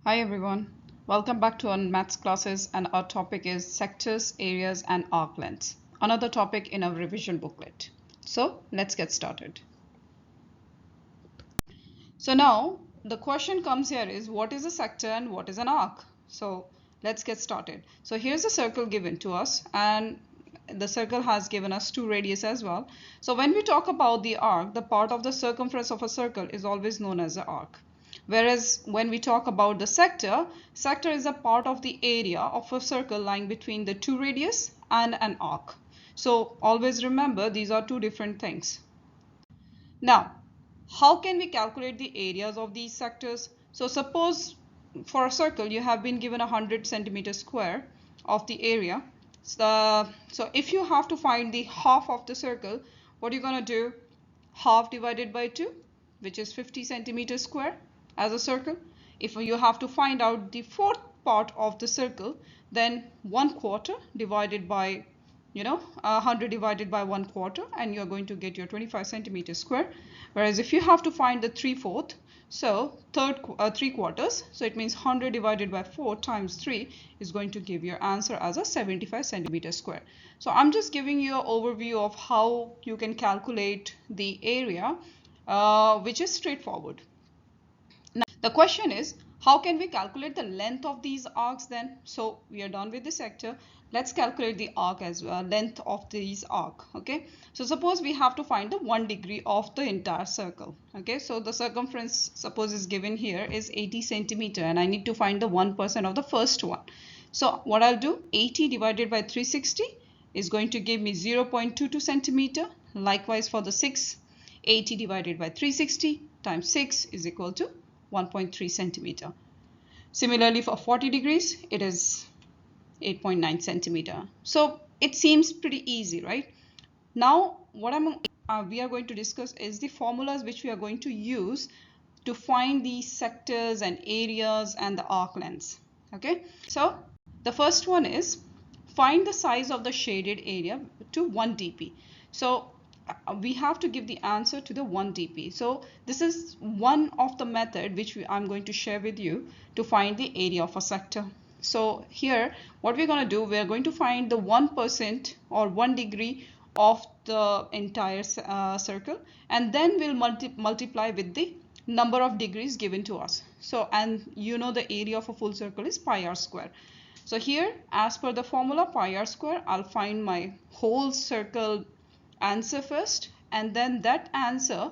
Hi everyone, welcome back to our maths classes, and our topic is sectors, areas and arc lengths, another topic in our revision booklet. So let's get started. So now the question comes here is, what is a sector and what is an arc? So let's get started. So here's a circle given to us, and the circle has given us two radius as well. So when we talk about the arc, the part of the circumference of a circle is always known as the arc. Whereas when we talk about the sector, sector is a part of the area of a circle lying between the two radius and an arc. So always remember, these are two different things. Now, how can we calculate the areas of these sectors? So suppose for a circle you have been given 100 centimeters square of the area. So if you have to find the half of the circle, what are you going to do? Half divided by 2, which is 50 centimeters square as a circle. If you have to find out the fourth part of the circle, then 1/4 divided by 100 divided by 1/4, and you're going to get your 25 centimeters square. Whereas if you have to find the 3/4, so 3/4, so it means 100 divided by 4 times 3 is going to give your answer as a 75 centimeters square. So I'm just giving you an overview of how you can calculate the area, which is straightforward. The question is, how can we calculate the length of these arcs then? So we are done with the sector. Let's calculate the arc as well, length of these arc. Okay. So suppose we have to find the 1 degree of the entire circle. Okay. So the circumference, suppose is given here, is 80 centimeter, and I need to find the 1% of the first one. So what I'll do, 80 divided by 360 is going to give me 0.22 centimeter. Likewise for the 6, 80 divided by 360 times 6 is equal to 1.3 centimeter. Similarly for 40 degrees, it is 8.9 centimeter. So it seems pretty easy, right? Now what we are going to discuss is the formulas which we are going to use to find the sectors and areas and the arc lengths. Okay, so the first one is find the size of the shaded area to 1 dp. So we have to give the answer to the 1 dp. So this is one of the method which I'm going to share with you to find the area of a sector. So here what we're going to do, we're going to find the 1% or 1 degree of the entire circle, and then we'll multiply with the number of degrees given to us. So, and you know the area of a full circle is pi r square. So here, as per the formula pi r square, I'll find my whole circle answer first, and then that answer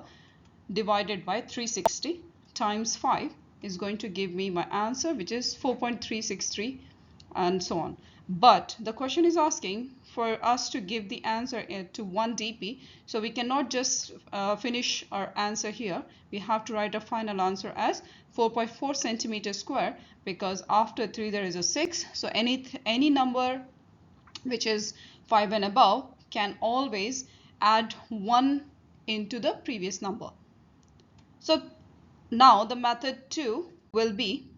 divided by 360 times 5 is going to give me my answer, which is 4.363, and so on. But the question is asking for us to give the answer to 1 dp, so we cannot just finish our answer here. We have to write a final answer as 4.4 centimeters square, because after 3 there is a 6, so any number which is 5 and above can always add 1 into the previous number. So now the method 2 will be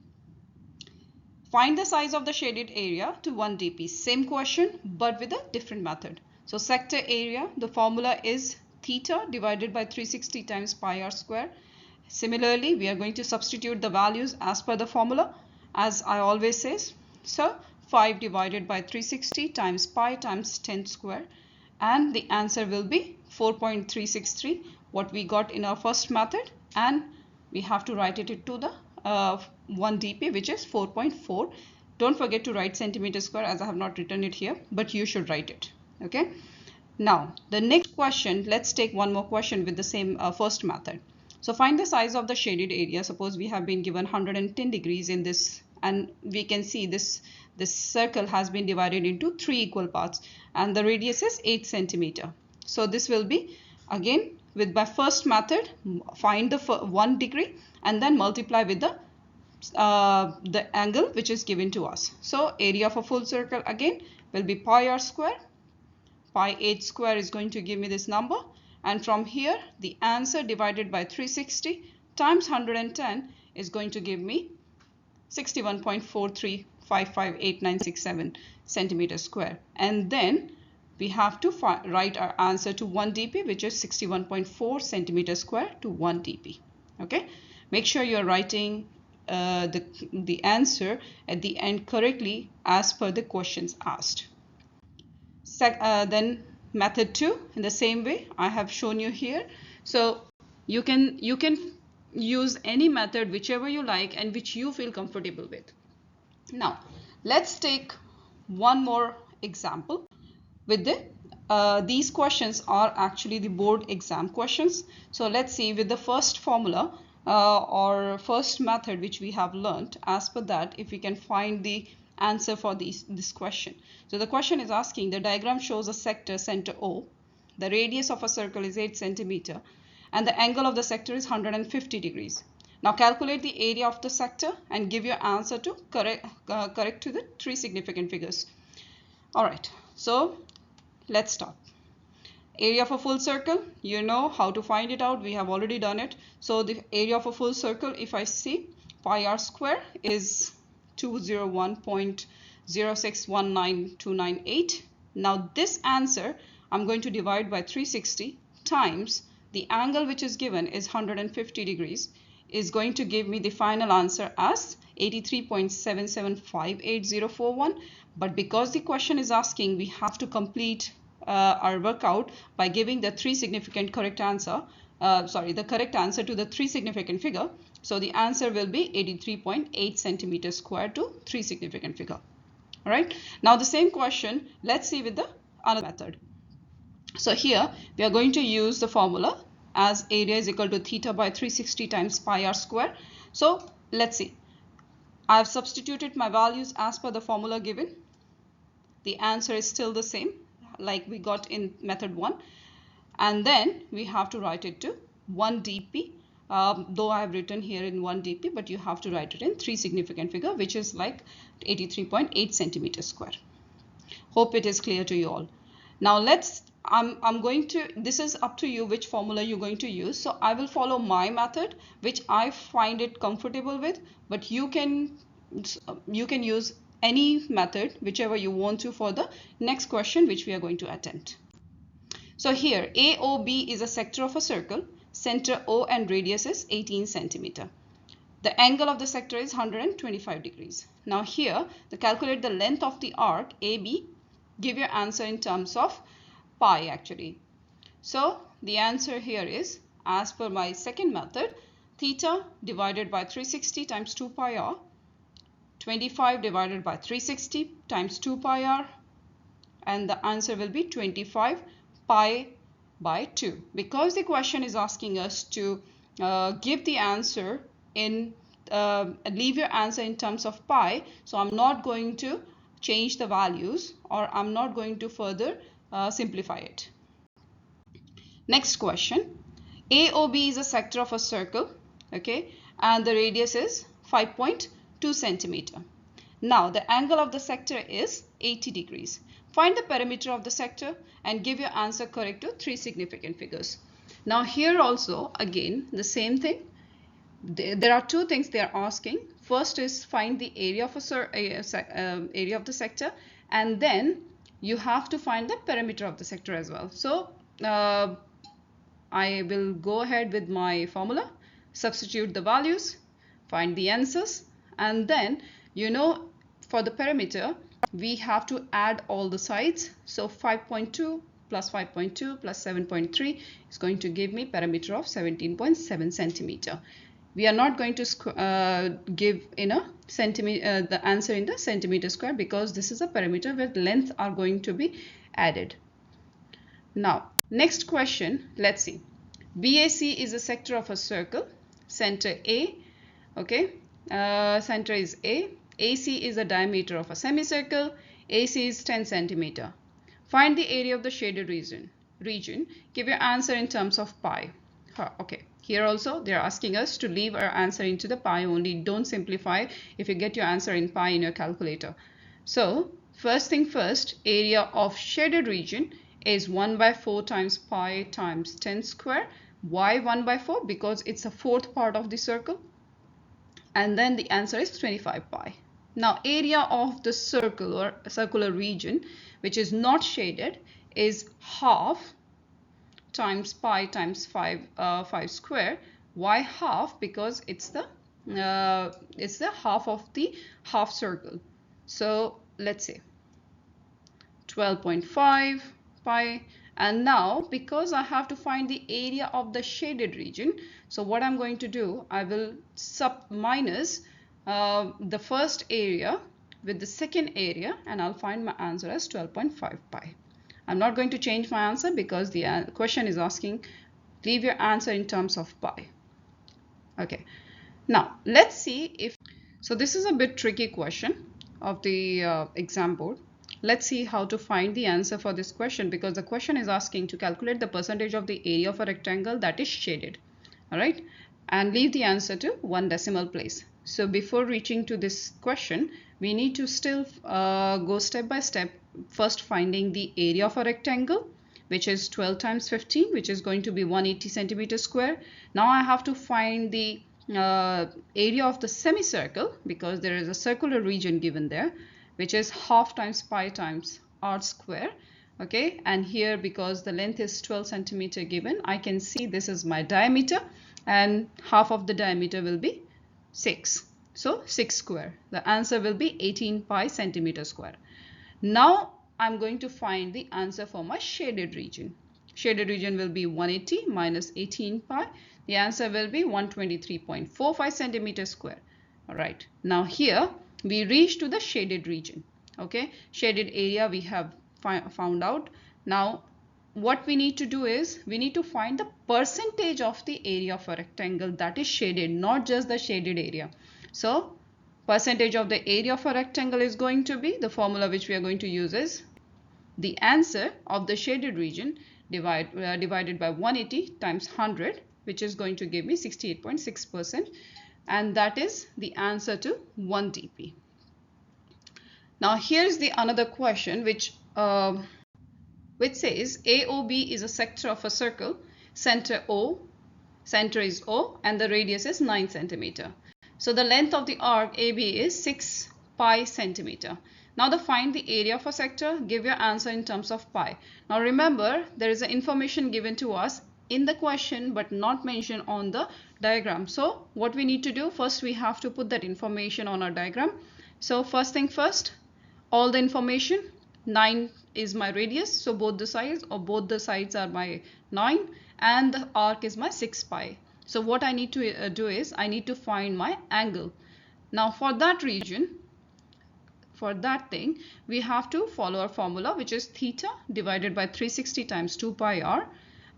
find the size of the shaded area to 1 dp. Same question but with a different method. So sector area, the formula is theta divided by 360 times pi r square. Similarly, we are going to substitute the values as per the formula, as I always say. So 5 divided by 360 times pi times 10 square, and the answer will be 4.363, what we got in our first method, and we have to write it to the 1 dp, which is 4.4. Don't forget to write centimeter square, as I have not written it here, but you should write it. Okay. Now the next question, let's take one more question with the same first method. So find the size of the shaded area. Suppose we have been given 110 degrees in this, and we can see this circle has been divided into 3 equal parts, and the radius is 8 centimeter. So this will be, again with my first method, find the 1 degree and then multiply with the angle which is given to us. So area of a full circle again will be pi r square. Pi 8 square is going to give me this number, and from here the answer divided by 360 times 110 is going to give me 61.43558967 centimeters square. And then we have to write our answer to 1 dp, which is 61.4 centimeters square to 1 dp. Okay, make sure you're writing the answer at the end correctly as per the questions asked. Then method 2, in the same way I have shown you here. So you can use any method whichever you like and which you feel comfortable with. Now let's take one more example with these questions are actually the board exam questions. So let's see with the first formula or first method which we have learned. As per that, if we can find the answer for this question. So the question is asking, the diagram shows a sector center O, the radius of a circle is 8 centimeter, and the angle of the sector is 150 degrees. Now calculate the area of the sector and give your answer to correct to the 3 significant figures. Alright, so let's start. Area of a full circle, you know how to find it out. We have already done it. So the area of a full circle, if I see, pi r square is 201.0619298. Now this answer I'm going to divide by 360 times the angle which is given is 150 degrees, is going to give me the final answer as 83.775841. But because the question is asking, we have to complete our workout by giving the 3 significant correct answer, the correct answer to the 3 significant figure. So the answer will be 83.8 centimeters square to 3 significant figure. All right. Now the same question, let's see with the another method. So here we are going to use the formula as area is equal to theta by 360 times pi r square. So let's see. I have substituted my values as per the formula given. The answer is still the same like we got in method 1, and then we have to write it to 1 dp, though I have written here in 1 dp, but you have to write it in 3 significant figure, which is like 83.8 centimeters square. Hope it is clear to you all. Now I'm going to, this is up to you which formula you're going to use. So I will follow my method which I find it comfortable with, but you can use any method whichever you want to for the next question which we are going to attempt. So here AOB is a sector of a circle, center O and radius is 18 centimeter. The angle of the sector is 125 degrees. Now here, calculate the length of the arc AB, give your answer in terms of pi actually. So the answer here is, as per my second method, theta divided by 360 times 2 pi r, 25 divided by 360 times 2 pi r, and the answer will be 25 pi by 2. Because the question is asking us to give the answer in leave your answer in terms of pi, so I'm not going to change the values or I'm not going to further simplify it. Next question, AOB is a sector of a circle, okay, and the radius is 5.2 centimeter. Now the angle of the sector is 80 degrees. Find the perimeter of the sector and give your answer correct to 3 significant figures. Now here also again the same thing. There are 2 things they are asking. First is find the area of area of the sector, and then you have to find the perimeter of the sector as well. So I will go ahead with my formula, substitute the values, find the answers, and then for the perimeter we have to add all the sides. So 5.2 plus 5.2 plus 7.3 is going to give me perimeter of 17.7 centimeter. We are not going to give in a centimeter the answer in the centimeter square, because this is a perimeter where length are going to be added. Now next question, let's see. BAC is a sector of a circle, center A, okay, center is A. AC is the diameter of a semicircle. AC is 10 centimeter. Find the area of the shaded region. Give your answer in terms of pi. Okay, here also they are asking us to leave our answer into the pi only. Don't simplify if you get your answer in pi in your calculator. So first thing first, area of shaded region is 1 by 4 times pi times 10 square. Why 1 by 4? Because it's a fourth part of the circle. And then the answer is 25 pi. Now area of the circle or circular region which is not shaded is half times pi times 5 square. Why half? Because it's the it's the half of the half circle. So let's say 12.5 pi. And now because I have to find the area of the shaded region, so what I'm going to do, I will minus the first area with the second area, and I'll find my answer as 12.5 pi. I'm not going to change my answer because the question is asking leave your answer in terms of pi. Okay, now let's see if, so this is a bit tricky question of the exam board. Let's see how to find the answer for this question, because the question is asking to calculate the percentage of the area of a rectangle that is shaded. All right, and leave the answer to 1 decimal place. So before reaching to this question, we need to still go step by step, first finding the area of a rectangle, which is 12 times 15, which is going to be 180 centimeters square. Now I have to find the area of the semicircle, because there is a circular region given there, which is half times pi times r square. Okay, and here because the length is 12 centimeter given, I can see this is my diameter, and half of the diameter will be 6. So 6 square. The answer will be 18 pi centimeter square. Now I'm going to find the answer for my shaded region. Shaded region will be 180 minus 18 pi. The answer will be 123.45 centimeters square. All right. Now here we reach to the shaded region. Okay. Shaded area we have found out. Now what we need to do is we need to find the percentage of the area of a rectangle that is shaded, not just the shaded area. So percentage of the area of a rectangle is going to be, the formula which we are going to use is the answer of the shaded region divided by 180 times 100, which is going to give me 68.6%, and that is the answer to 1 dp. Now here's the another question which says AOB is a sector of a circle, center is O, and the radius is 9 centimeter. So the length of the arc AB is 6 pi centimeter. Now find the area of a sector, give your answer in terms of pi. Now remember, there is information given to us in the question but not mentioned on the diagram. So what we need to do, first we have to put that information on our diagram. So first thing first, all the information, 9 is my radius, so both the sides are my 9, and the arc is my 6 pi. So what I need to do is I need to find my angle. Now for that region, for that thing, we have to follow our formula, which is theta divided by 360 times 2 pi r,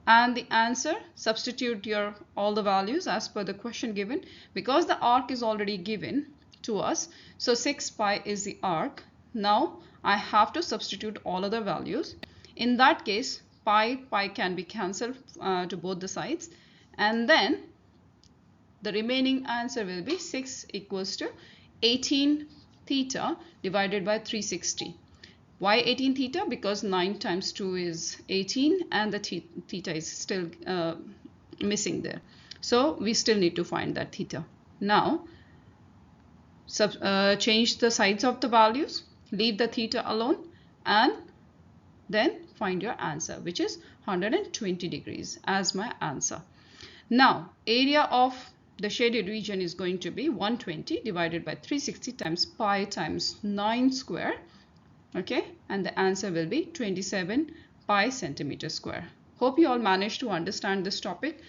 and the answer, substitute your all the values as per the question given, because the arc is already given to us. So 6 pi is the arc. Now I have to substitute all other values. In that case, pi can be cancelled to both the sides, and then the remaining answer will be 6 equals to 18 theta divided by 360. Why 18 theta? Because 9 times 2 is 18, and the theta is still missing there. So we still need to find that theta. Now change the sides of the values, leave the theta alone, and then find your answer, which is 120 degrees as my answer. Now area of the shaded region is going to be 120 divided by 360 times pi times 9 square. Okay, and the answer will be 27 pi centimeter square. Hope you all managed to understand this topic,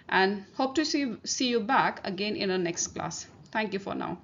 and hope to see you back again in our next class. Thank you for now.